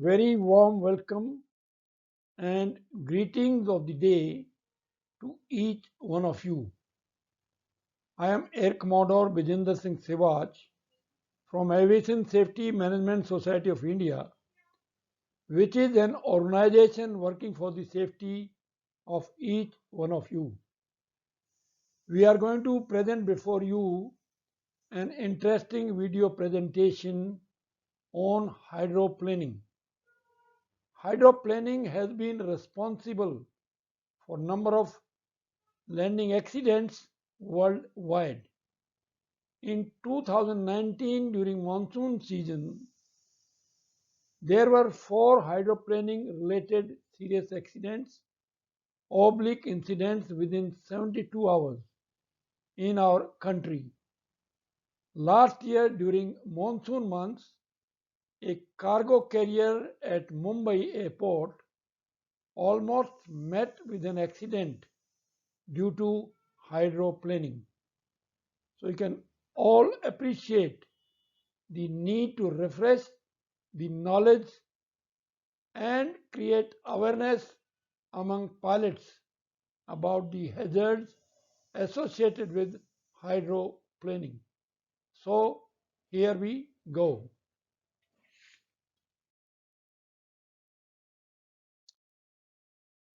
Very warm welcome and greetings of the day to each one of you. I am Air Commodore Bijinder Singh Sewaj from Aviation Safety Management Society of India, which is an organization working for the safety of each one of you. We are going to present before you an interesting video presentation on hydroplaning. Hydroplaning has been responsible for number of landing accidents worldwide. In 2019, during monsoon season, there were 4 hydroplaning related serious accidents, oblique incidents within 72 hours in our country. Last year, during monsoon months, a cargo carrier at Mumbai airport almost met with an accident due to hydroplaning. So you can all appreciate the need to refresh the knowledge and create awareness among pilots about the hazards associated with hydroplaning. So here we go.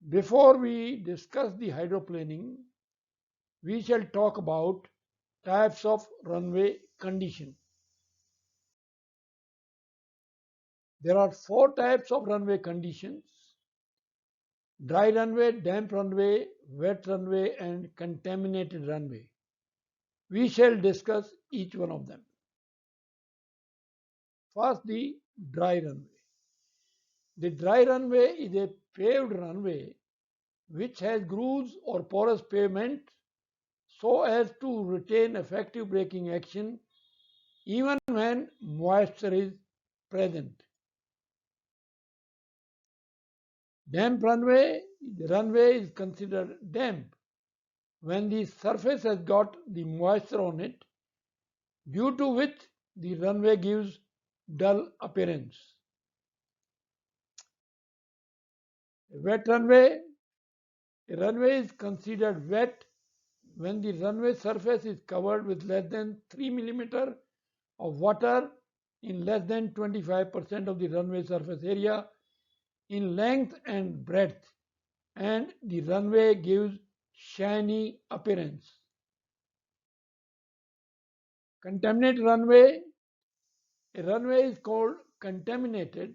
Before we discuss the hydroplaning, we shall talk about types of runway condition. There are 4 types of runway conditions: dry runway, damp runway, wet runway, and contaminated runway. We shall discuss each one of them. First, the dry runway. The dry runway is a paved runway which has grooves or porous pavement so as to retain effective braking action even when moisture is present. Damp runway, the runway is considered damp when the surface has got the moisture on it, due to which the runway gives dull appearance. Wet runway, a runway is considered wet when the runway surface is covered with less than 3 mm of water in less than 25% of the runway surface area in length and breadth, and the runway gives shiny appearance. Contaminated runway, a runway is called contaminated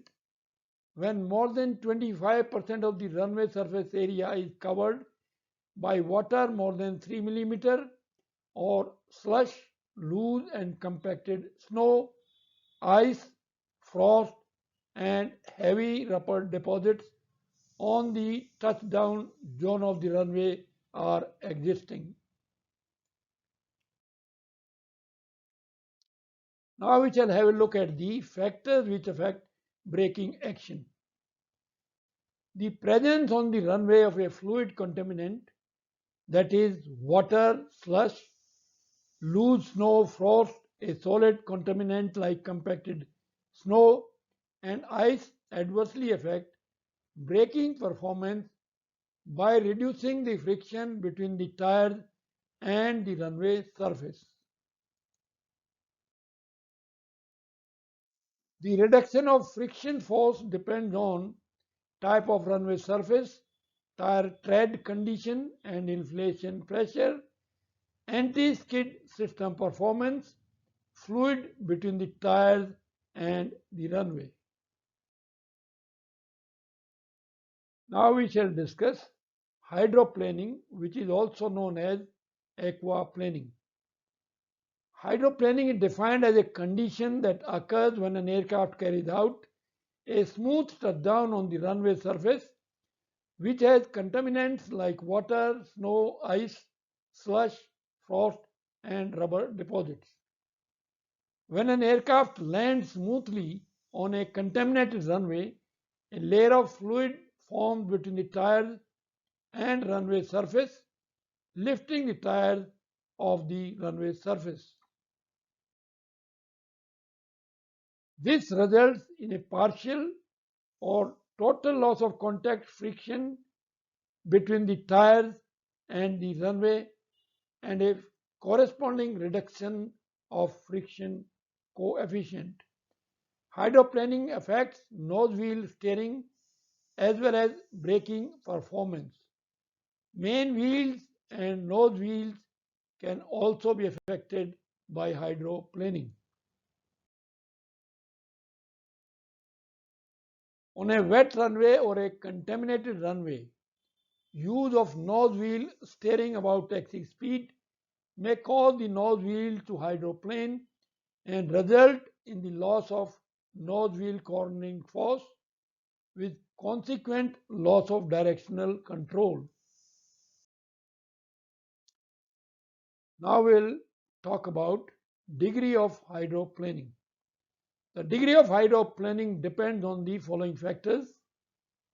when more than 25% of the runway surface area is covered by water more than 3 mm or slush, loose and compacted snow, ice, frost, and heavy rubber deposits on the touchdown zone of the runway are existing. Now we shall have a look at the factors which affect braking action. The presence on the runway of a fluid contaminant, that is water, slush, loose snow, frost, a solid contaminant like compacted snow, and ice adversely affect braking performance by reducing the friction between the tires and the runway surface. The reduction of friction force depends on type of runway surface, tire tread condition and inflation pressure, anti-skid system performance, fluid between the tires and the runway. Now we shall discuss hydroplaning, which is also known as aquaplaning. Hydroplaning is defined as a condition that occurs when an aircraft carries out a smooth touchdown on the runway surface which has contaminants like water, snow, ice, slush, frost, and rubber deposits. When an aircraft lands smoothly on a contaminated runway, a layer of fluid forms between the tires and runway surface, lifting the tires off the runway surface. This results in a partial or total loss of contact friction between the tires and the runway, and a corresponding reduction of friction coefficient. Hydroplaning affects nose wheel steering as well as braking performance. Main wheels and nose wheels can also be affected by hydroplaning. On a wet runway or a contaminated runway, use of nose wheel steering above taxi speed may cause the nose wheel to hydroplane and result in the loss of nose wheel cornering force with consequent loss of directional control. Now we'll talk about degree of hydroplaning. The degree of hydroplaning depends on the following factors.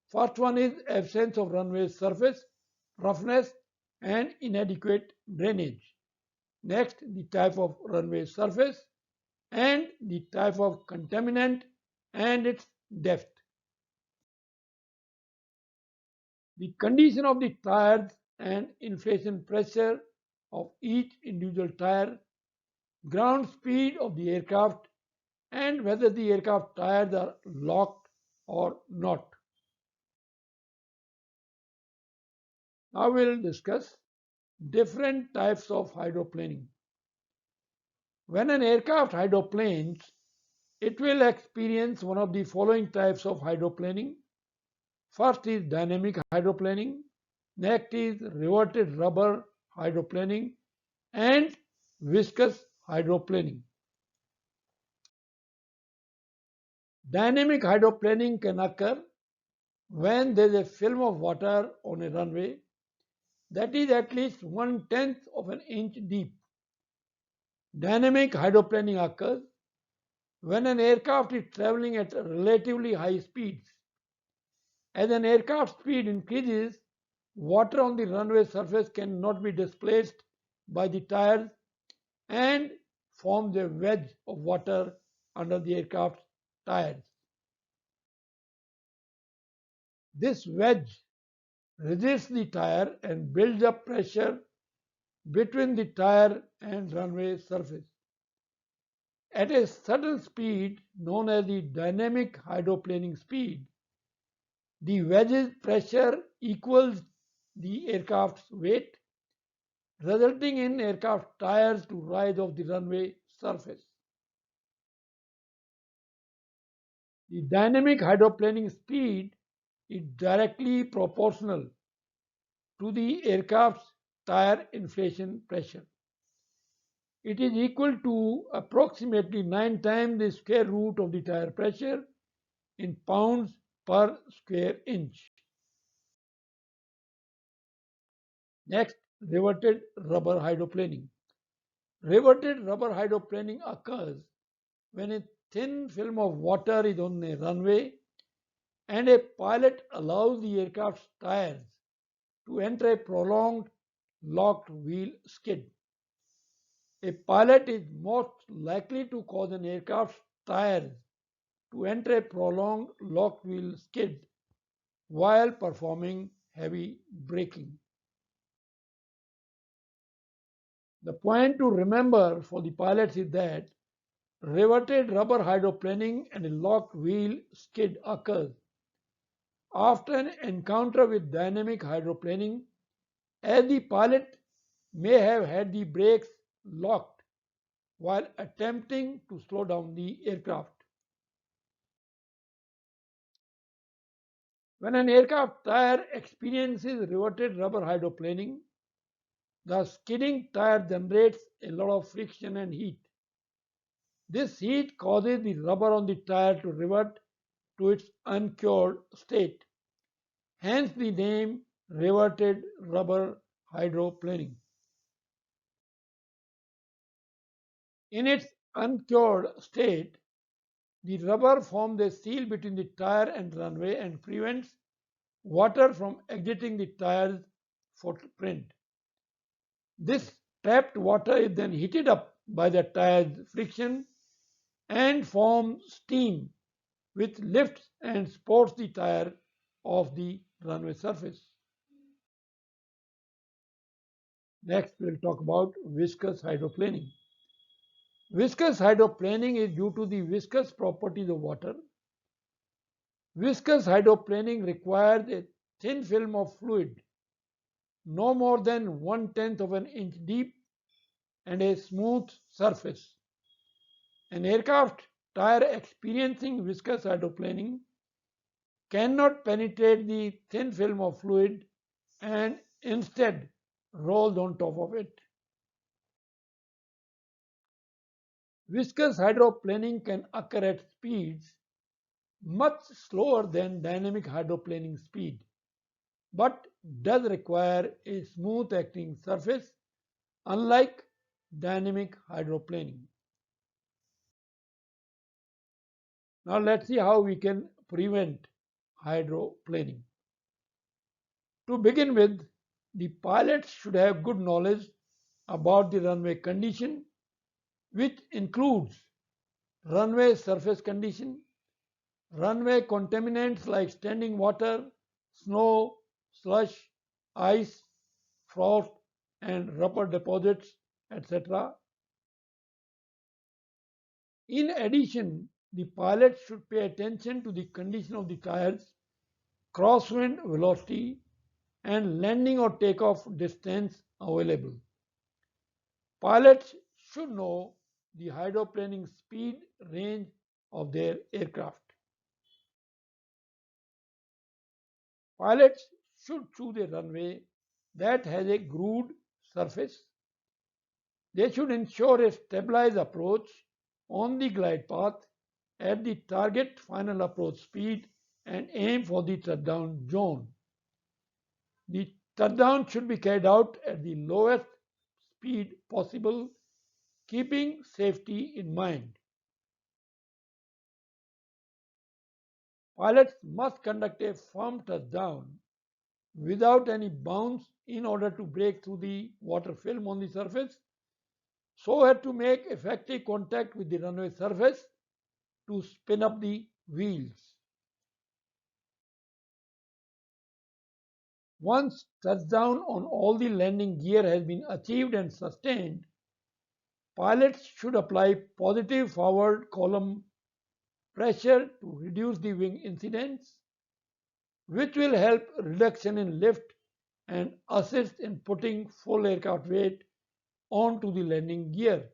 First one is absence of runway surface, roughness and inadequate drainage. Next, the type of runway surface and the type of contaminant and its depth. The condition of the tires and inflation pressure of each individual tire, ground speed of the aircraft, and whether the aircraft tires are locked or not. Now we'll discuss different types of hydroplaning. When an aircraft hydroplanes, it will experience one of the following types of hydroplaning. First is dynamic hydroplaning, next is reverted rubber hydroplaning, and viscous hydroplaning. Dynamic hydroplaning can occur when there is a film of water on a runway that is at least 1/10 of an inch deep. Dynamic hydroplaning occurs when an aircraft is traveling at relatively high speeds. As an aircraft speed increases, water on the runway surface cannot be displaced by the tires and forms a wedge of water under the aircraft's tires. This wedge resists the tire and builds up pressure between the tire and runway surface. At a certain speed, known as the dynamic hydroplaning speed, the wedge's pressure equals the aircraft's weight, resulting in aircraft tires to rise off the runway surface. The dynamic hydroplaning speed is directly proportional to the aircraft's tire inflation pressure. It is equal to approximately 9 times the square root of the tire pressure in pounds per square inch. Next, reverted rubber hydroplaning. Reverted rubber hydroplaning occurs when a thin film of water is on a runway and a pilot allows the aircraft's tires to enter a prolonged locked wheel skid. A pilot is most likely to cause an aircraft's tires to enter a prolonged locked wheel skid while performing heavy braking. The point to remember for the pilots is that reverted rubber hydroplaning and a locked wheel skid occurs after an encounter with dynamic hydroplaning, as the pilot may have had the brakes locked while attempting to slow down the aircraft. When an aircraft tire experiences reverted rubber hydroplaning, the skidding tire generates a lot of friction and heat. This heat causes the rubber on the tire to revert to its uncured state, hence the name reverted rubber hydroplaning. In its uncured state, the rubber forms a seal between the tire and runway and prevents water from exiting the tire's footprint. This trapped water is then heated up by the tire's friction and forms steam, which lifts and supports the tire of the runway surface. Next, we'll talk about viscous hydroplaning. Viscous hydroplaning is due to the viscous properties of water. Viscous hydroplaning requires a thin film of fluid, no more than 1/10 of an inch deep, and a smooth surface. An aircraft tire experiencing viscous hydroplaning cannot penetrate the thin film of fluid and instead rolls on top of it. Viscous hydroplaning can occur at speeds much slower than dynamic hydroplaning speed, but does require a smooth acting surface, unlike dynamic hydroplaning. Now let's see how we can prevent hydroplaning. To begin with, the pilots should have good knowledge about the runway condition, which includes runway surface condition, runway contaminants like standing water, snow, slush, ice, frost, and rubber deposits, etc. In addition, the pilot should pay attention to the condition of the tires, crosswind velocity, and landing or takeoff distance available. Pilots should know the hydroplaning speed range of their aircraft. Pilots should choose a runway that has a grooved surface. They should ensure a stabilized approach on the glide path at the target final approach speed and aim for the touchdown zone. The touchdown should be carried out at the lowest speed possible, keeping safety in mind. Pilots must conduct a firm touchdown without any bounce in order to break through the water film on the surface so as to make effective contact with the runway surface to spin up the wheels. Once touchdown on all the landing gear has been achieved and sustained, pilots should apply positive forward column pressure to reduce the wing incidence, which will help reduction in lift and assist in putting full aircraft weight onto the landing gear.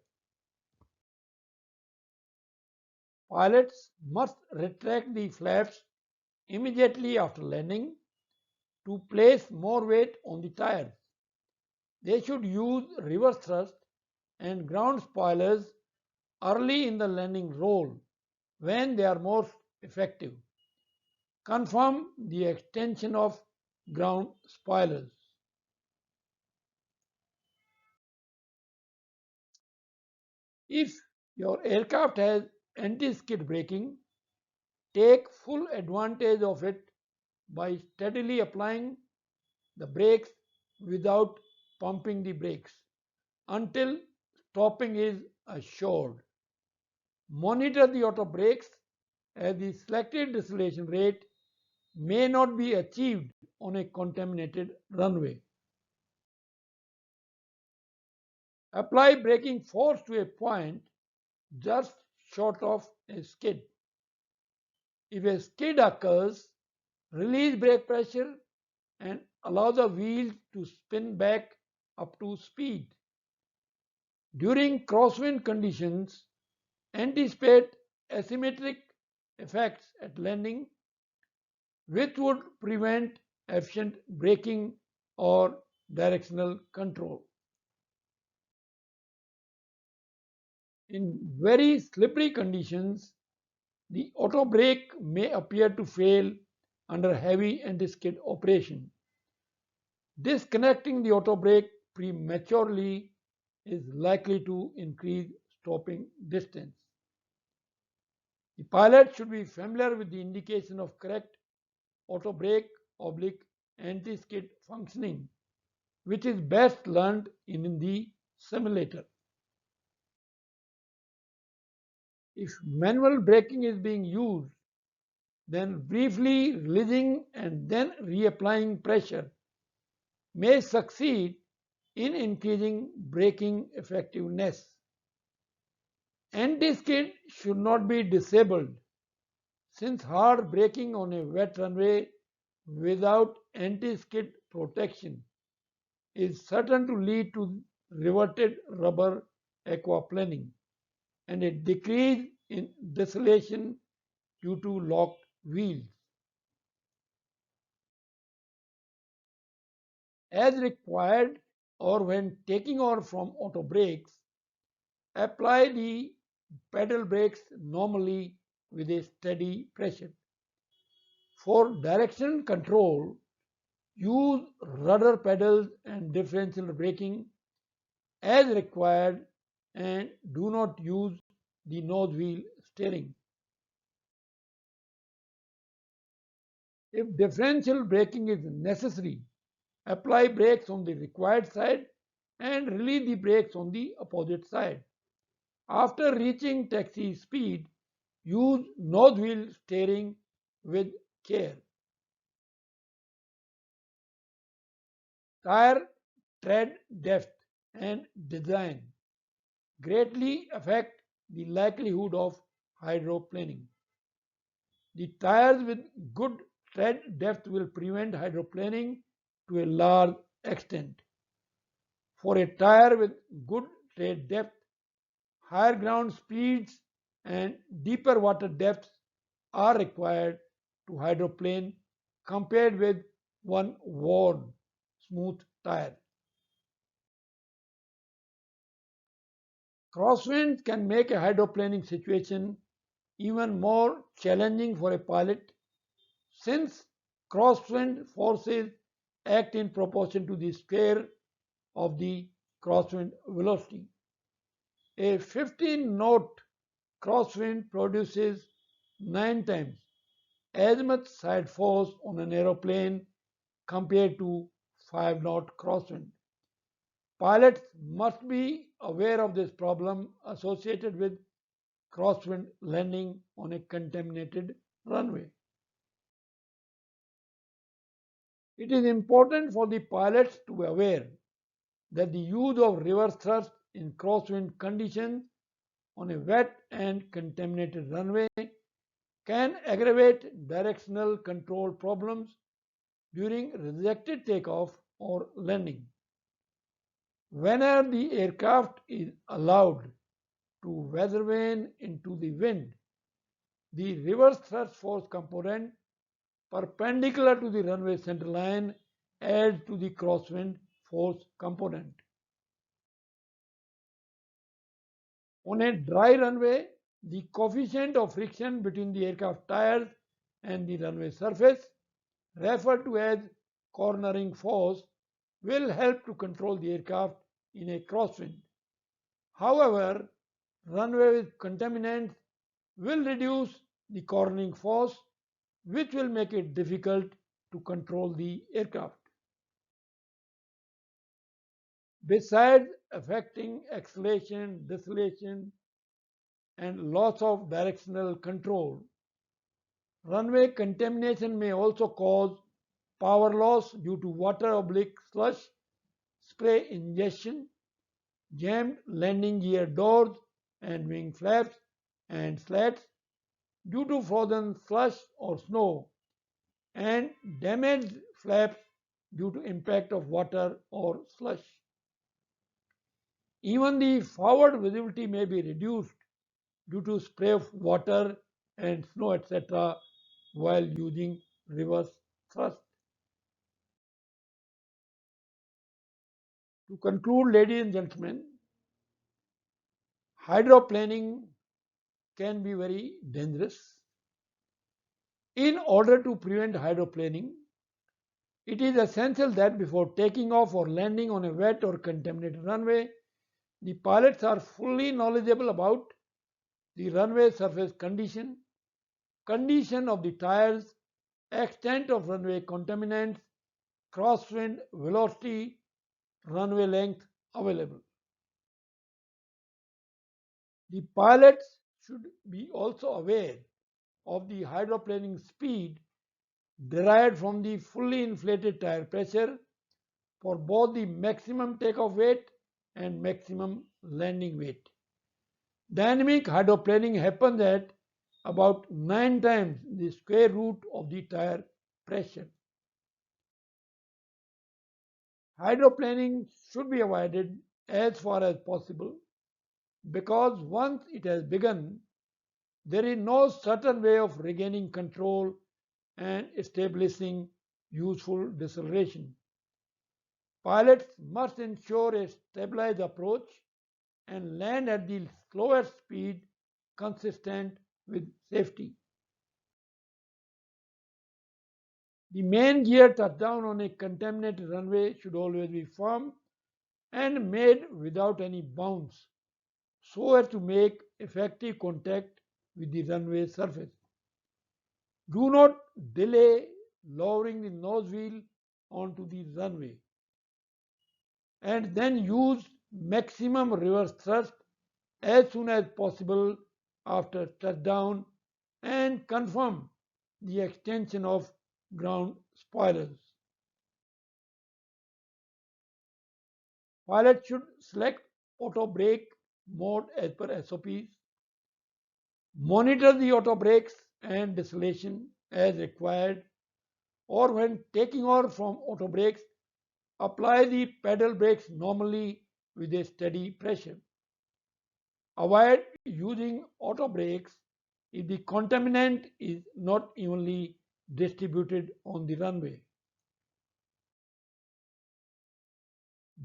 Pilots must retract the flaps immediately after landing to place more weight on the tires. They should use reverse thrust and ground spoilers early in the landing roll when they are most effective. Confirm the extension of ground spoilers. If your aircraft has anti-skid braking, take full advantage of it by steadily applying the brakes without pumping the brakes until stopping is assured. Monitor the auto brakes as the selected deceleration rate may not be achieved on a contaminated runway. Apply braking force to a point just short of a skid. If a skid occurs, release brake pressure and allow the wheels to spin back up to speed. During crosswind conditions, anticipate asymmetric effects at landing, which would prevent efficient braking or directional control. In very slippery conditions, the auto brake may appear to fail under heavy anti-skid operation. Disconnecting the auto brake prematurely is likely to increase stopping distance. The pilot should be familiar with the indication of correct auto brake oblique anti-skid functioning, which is best learned in the simulator. If manual braking is being used, then briefly releasing and then reapplying pressure may succeed in increasing braking effectiveness. Anti-skid should not be disabled since hard braking on a wet runway without anti-skid protection is certain to lead to reverted rubber aquaplaning and a decrease in deceleration due to locked wheels. As required or when taking off from auto brakes, apply the pedal brakes normally with a steady pressure. For direction control, use rudder pedals and differential braking as required and do not use the nose wheel steering. If differential braking is necessary, apply brakes on the required side and release the brakes on the opposite side. After reaching taxi speed, use nose wheel steering with care. Tire tread depth and design greatly affect the likelihood of hydroplaning. The tires with good tread depth will prevent hydroplaning to a large extent. For a tire with good tread depth, higher ground speeds and deeper water depths are required to hydroplane compared with one worn smooth tire. Crosswinds can make a hydroplaning situation even more challenging for a pilot since crosswind forces act in proportion to the square of the crosswind velocity. A 15-knot crosswind produces 9 times as much side force on an aeroplane compared to 5-knot crosswind. Pilots must be aware of this problem associated with crosswind landing on a contaminated runway. It is important for the pilots to be aware that the use of reverse thrust in crosswind conditions on a wet and contaminated runway can aggravate directional control problems during rejected takeoff or landing. Whenever the aircraft is allowed to weather vane into the wind, the reverse thrust force component perpendicular to the runway center line adds to the crosswind force component. On a dry runway, the coefficient of friction between the aircraft tires and the runway surface, referred to as cornering force, will help to control the aircraft in a crosswind. However, runway with contaminants will reduce the cornering force, which will make it difficult to control the aircraft. Besides affecting acceleration, deceleration, and loss of directional control, runway contamination may also cause power loss due to water oblique slush, spray ingestion, jammed landing gear doors and wing flaps and slats due to frozen slush or snow, and damaged flaps due to impact of water or slush. Even the forward visibility may be reduced due to spray of water and snow, etc., while using reverse thrust. To conclude, ladies and gentlemen, hydroplaning can be very dangerous. In order to prevent hydroplaning, it is essential that before taking off or landing on a wet or contaminated runway, the pilots are fully knowledgeable about the runway surface condition, condition of the tires, extent of runway contaminants, crosswind velocity, runway length available. The pilots should be also aware of the hydroplaning speed derived from the fully inflated tire pressure for both the maximum takeoff weight and maximum landing weight. Dynamic hydroplaning happens at about 9 times the square root of the tire pressure. Hydroplaning should be avoided as far as possible because once it has begun, there is no certain way of regaining control and establishing useful deceleration. Pilots must ensure a stabilized approach and land at the slowest speed consistent with safety. The main gear touchdown on a contaminated runway should always be firm and made without any bounce so as to make effective contact with the runway surface. Do not delay lowering the nose wheel onto the runway and then use maximum reverse thrust as soon as possible after touchdown and confirm the extension of ground spoilers. Pilot should select auto brake mode as per SOPs, monitor the auto brakes and deceleration as required, or when taking off from auto brakes, apply the pedal brakes normally with a steady pressure. Avoid using auto brakes if the contaminant is not evenly distributed on the runway.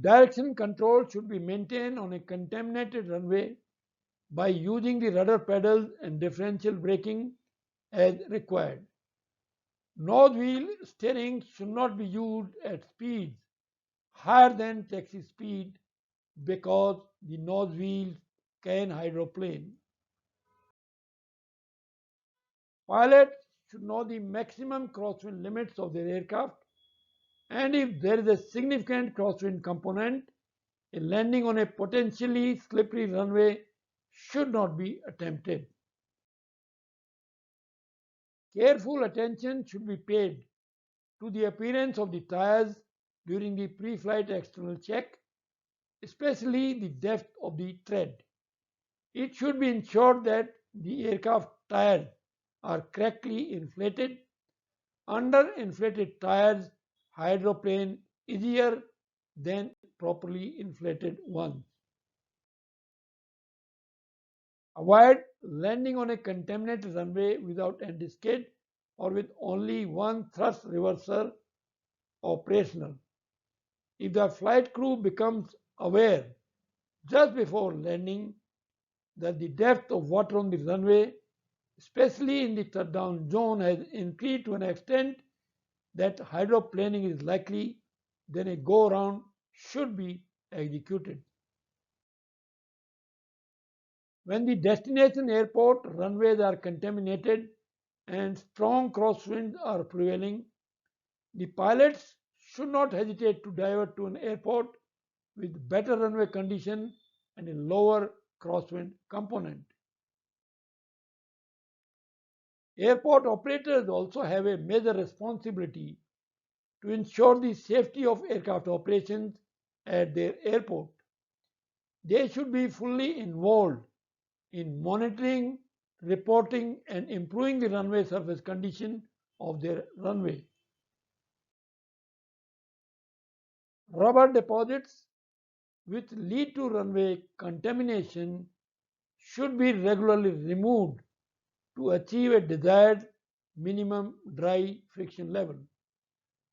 Direction control should be maintained on a contaminated runway by using the rudder pedals and differential braking as required. Nose wheel steering should not be used at speeds higher than taxi speed because the nose wheels can hydroplane. Pilots should know the maximum crosswind limits of their aircraft, and if there is a significant crosswind component, a landing on a potentially slippery runway should not be attempted. Careful attention should be paid to the appearance of the tires during the pre-flight external check, especially the depth of the tread. It should be ensured that the aircraft tires are correctly inflated. Under-inflated tires hydroplane easier than properly inflated ones. Avoid landing on a contaminated runway without anti-skid or with only one thrust reverser operational. If the flight crew becomes aware just before landing that the depth of water on the runway, especially in the touchdown zone, has increased to an extent that hydroplaning is likely, then a go-around should be executed. When the destination airport runways are contaminated and strong crosswinds are prevailing, the pilots should not hesitate to divert to an airport with better runway condition and a lower crosswind component. Airport operators also have a major responsibility to ensure the safety of aircraft operations at their airport. They should be fully involved in monitoring, reporting, and improving the runway surface condition of their runway. Rubber deposits which lead to runway contamination should be regularly removed to achieve a desired minimum dry friction level.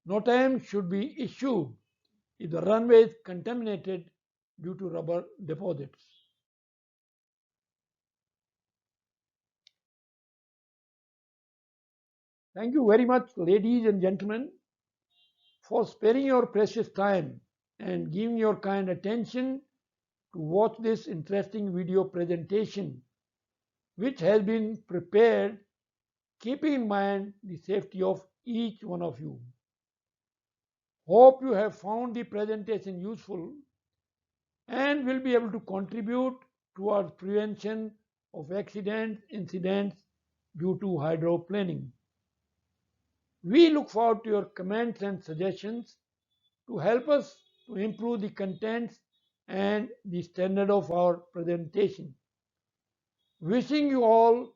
No time should be issued if the runway is contaminated due to rubber deposits. Thank you very much, ladies and gentlemen, for sparing your precious time and giving your kind attention to watch this interesting video presentation, which has been prepared keeping in mind the safety of each one of you. Hope you have found the presentation useful and will be able to contribute towards prevention of accidents, incidents due to hydroplaning. We look forward to your comments and suggestions to help us to improve the contents and the standard of our presentation. Wishing you all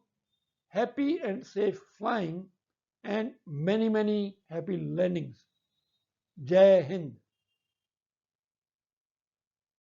happy and safe flying and many happy landings. Jai Hind.